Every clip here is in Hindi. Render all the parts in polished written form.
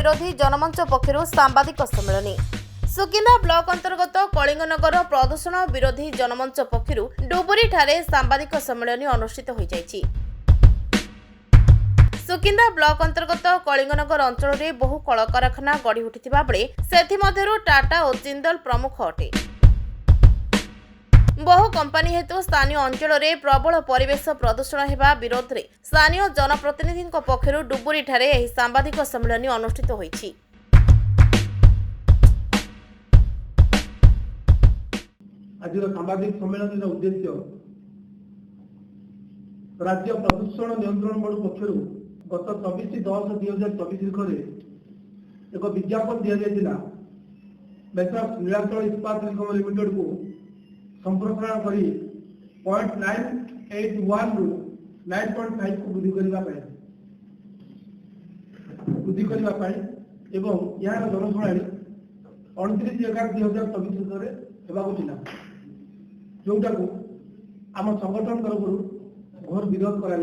विरोधी जनमंच पक्षर सांबादिक सम्मेलन सुकिंदा ब्लॉक अंतर्गत कलिंगनगर प्रदूषण विरोधी जनमंच पक्षर डुबुरी ठारे सांबादिक सम्मेलन अनुष्ठित हो जायछि। सुकिंदा ब्लॉक अंतर्गत कलिंगनगर अंचल में बहु कल कारखाना गढ़ी उठिथिबा बेले सेथिमध्यरु टाटा और जिंदल प्रमुख अटे। बहु कंपानी हेतु स्थानीय अंचल में प्रबल परिवेश प्रदूषण हेबा विरोध में स्थानीय जनप्रतिनिधि पक्षर डुबुरी ठारे एही सांबादिक सम्मेलन अनुष्ठित होईछि। आज सांबादिक सम्मेलन उद्देश्य राज्य प्रदूषण नियंत्रण बोर्ड पक्षर गत 24/10/2024 एक विज्ञापन दि जाइए मेसर्स नीलाचल इस्पात निगम लिमिटेड को संप्रसारण कर 0.981 रु 9.5 को वृद्धि करने एवं यार जनशुणाणी 29/11/2024 जोटा को आम संगठन तरफ घोर विरोध करा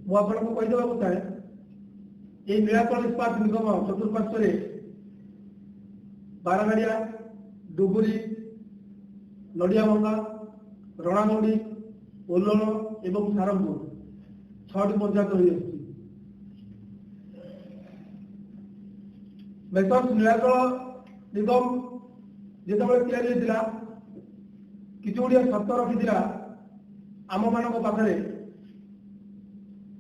मुझे चाहे ये नीलाचल इस्पात निगम चतुर्पार्श्व बारागाड़िया डुबुरी नड़ियाभंगा रणागुड़ी ओल्लण एवं सारंगपुर 6टी पंचायत रही मेसर्स नीलाचल निगम जिते या किसी गुड़िया शर्त रखी आम मान पाखे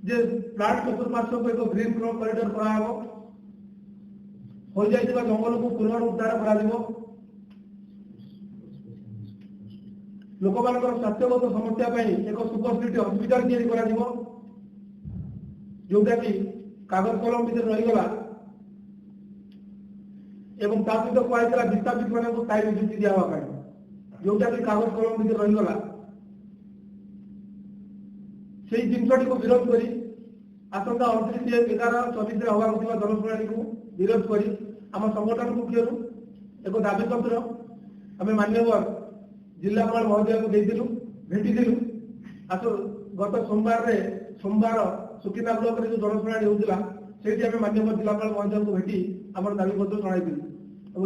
जे प्लांट चतुर्पार्श्व को एक ग्रीन कॉरिडोर कराव हो जाइए जंगल को पुनरुद्धार कर लोक मान स्वास्थ्यगत समस्या एक सुपरस्पेशलिटी हॉस्पिटल तैयारी जोटा कि कागज कलम भर रहीगला एवं सहित कहला विस्थापित मान स्थायी नियुक्ति दिखावा जोटा कि कागज कलम भर रहीगला से जिनटी को विरोध कर आसंता 29/11/24 हवा जनशुणाणी को विरोध कर आम संगठन पक्ष एक दाबी पत्र आम मान्यवर जिलापाल महोदय को देलु भेटी आस गत सोमवार सुकिंदा ब्लॉक जो जनशुणाणी होता से मान्यवर जिलापाल महोदय को भेटी आम दाबी पत्र जन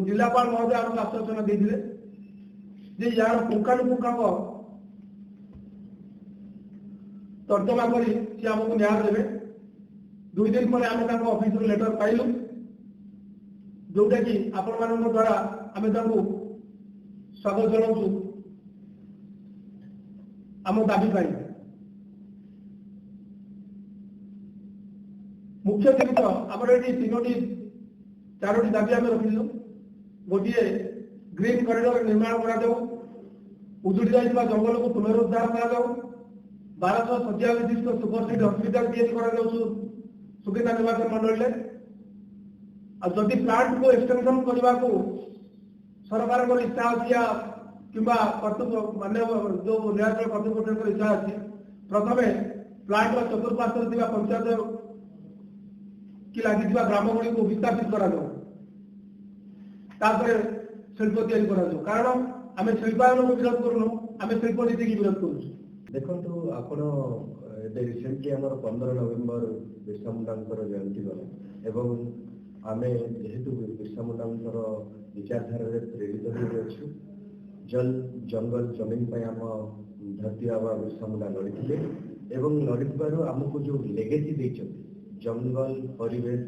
जिलापाल महोदय आमको आश्वासन देते यार पुंखानुपुंखाक तर्जमा करी सी आमको न्याय देवे 2 दिन पर आम ऑफिस लेटर पाइलु जोटा कि आपण मान द्वारा आम स्वागत जनाऊँ आम दाबी पाई मुख्य जिन आम ये 3-4टी दाबी आम रखिलु गोटे ग्रीन कॉरिडोर निर्माण करा उजुड़ी जाइए जंगल को पुनरुद्धार करा 1200 शଯ୍ୟା विशिष्ट सुपरस्पेशलिटी हॉस्पिटल तैयारी सुकिंदा निर्वाचन मंडल जदि प्लांट को एक्सटेंशन करने को सरकार इच्छा अच्छी कि मान्य जो नीलाचल कर्तृपक्ष इच्छा अच्छी प्रथम प्लांट चतुर्पार्श्व पंचायत कि लगी ग्राम गुड़ी को विस्थापित करा शिल्प तैयारी कारण आम शिल्पायन को विरोध करूँ आम शिल्प नीति की विरोध करूँ। देखो आपण रिसेंटली आम 15 नवेम्बर बिरसा मुंडा जयंती गला एवं आम जेहेतु बिरसा मुंडा विचारधारा प्रेरित हो जल जंगल जमीन पर आम धरती आबा बिरसा मुंडा लड़ी एवं लड़ी आमको जो लेगेसी देते जंगल परिवेश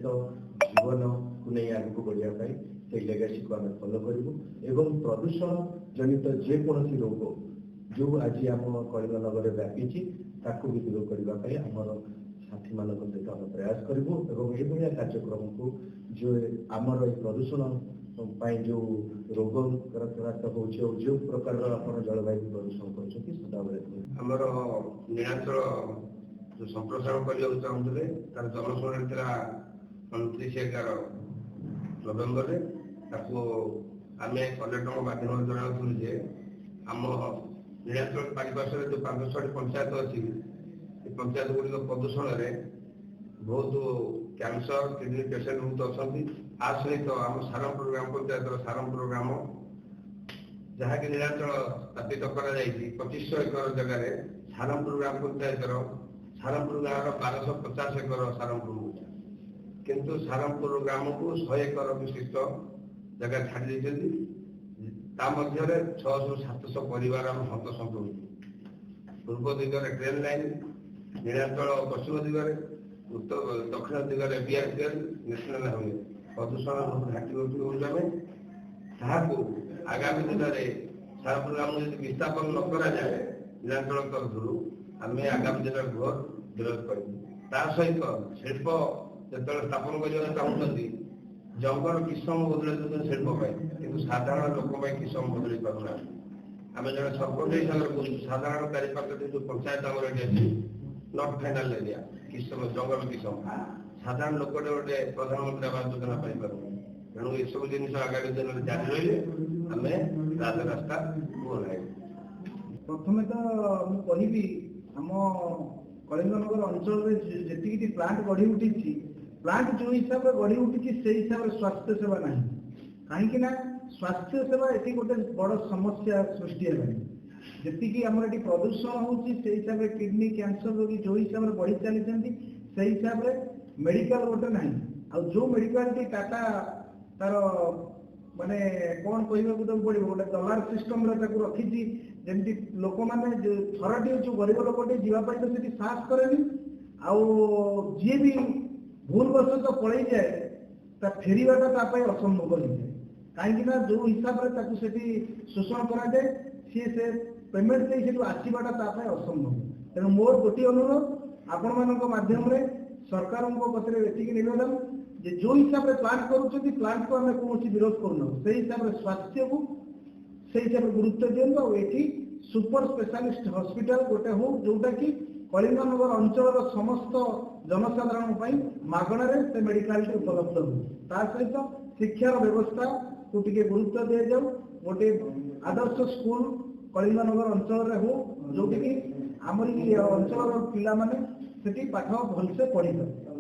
जीवन को नहीं आगे बढ़ाई से लेगेसी को आम फॉलो करूँ एवं प्रदूषण जनित जेकोसी रोग जो आज आम कलिंगनगर व्यापी भी दूर करने आमर साथी मान सहित आम प्रयास करूँ और ये कार्यक्रम को जो आमर प्रदूषण जो रोग हो जो प्रकार जलवायु प्रदूषण करमर नीलाचल जो संप्रसारण करने चाहते तार जनशुणाणी था 29/11 आम कलेक्टर माध्यम जनाऊँ जे आम नीलाचल पारिपार्श्व जो 500 पंचायत अच्छी पंचायत गुड़िक प्रदूषण बहुत कैंसर किडनी पेसेंट बहुत अच्छा आ सहित आम सारंगपुर ग्राम पंचायत सारंगपुर ग्राम जहाँकि नीलाचल स्थापित कर 2500 एकर जगह सारंगपुर ग्राम पंचायत सारंगपुर गाँव 1250 एकर सारंगपुर किंतु सारमपुर ग्राम को 100 एकर विशिष्ट जगह छाड़ी देते ता मध्य 600-700 परिवार हतसंत हो पूर्व दिगरे ट्रेन लाइन नीलाचल पश्चिम दिगरे उत्तर दक्षिण दिगरे बीआरसीएल नेशनल हाईवे प्रदूषण घाटी होमें आगामी दिन में सारमपुर ग्राम यदि विस्थापन न करा जाए नीलाचल तरफ आम आगामी दिन घोर विरोध करूँ सहित शिल्प जो स्थापन करने चाहते जंगल किसम बदल शिल्प कि साधारण लोक किसम बदल पाना आम जो सरपंच हिसाब से साधारण चारिपाख जो पंचायत आम ये नट फाइनाल एरिया किसम जंगल किसम साधारण लोक गोटे प्रधानमंत्री आवास योजना पाइपर तेणु ये सब जिन आगामी दिन में जारी रही आम राजरास्ता ओह्ल प्रथम तो मुझे आम कलिंगनगर अंचल जी प्लांट गढ़ी उठी प्लांट जो हिसाब से गढ़ी उठी से हिसाब से स्वास्थ्य सेवा ना कहीं स्वास्थ्य सेवा ये गोटे बड़ समस्या सृष्टि जी आम ये प्रदूषण होती हिसाब से किडनी कैंसर रोगी जो हिसाब से बढ़ी चली से हिसाब से मेडिकल गोटे ना आ जो मेडिकल टाटा तार माने कौन कहवाक पड़ो गोटे डॉलर सिस्टम रखी जमी लोक मैंने थरटी जो गरीब लोकटे जावाई तो सीटी साहस करे जी भी भूलवश पलि जाए फेरवाटा असंभव हो जाए कहीं जो हिसाब से शोषण कराए सी से पेमेंट नहीं आसवाटा असंभव तेणु मोर गोटे अनुरोध आपण माध्यम सरकार निवेदन जे जो हिसाब से प्लांट करुँच प्लांट को आम कौन विरोध करूँ से हिसाब से स्वास्थ्य को से हिसाब से गुरुत्व दिंतु ये सुपर स्पेशलिस्ट हॉस्पिटल गोटे हो जोटा कि कलिंगनगर अंचल समस्त जनसाधारण मागणार से मेडिकल उपलब्ध हो सहित शिक्षार व्यवस्था को टिके गुरुत्व दि जाऊ गोटे आदर्श स्कूल कलिंगनगर अंचल हो जोटि आमरी अंचल पिला माने पाठ भलसे पढ़ी पारे।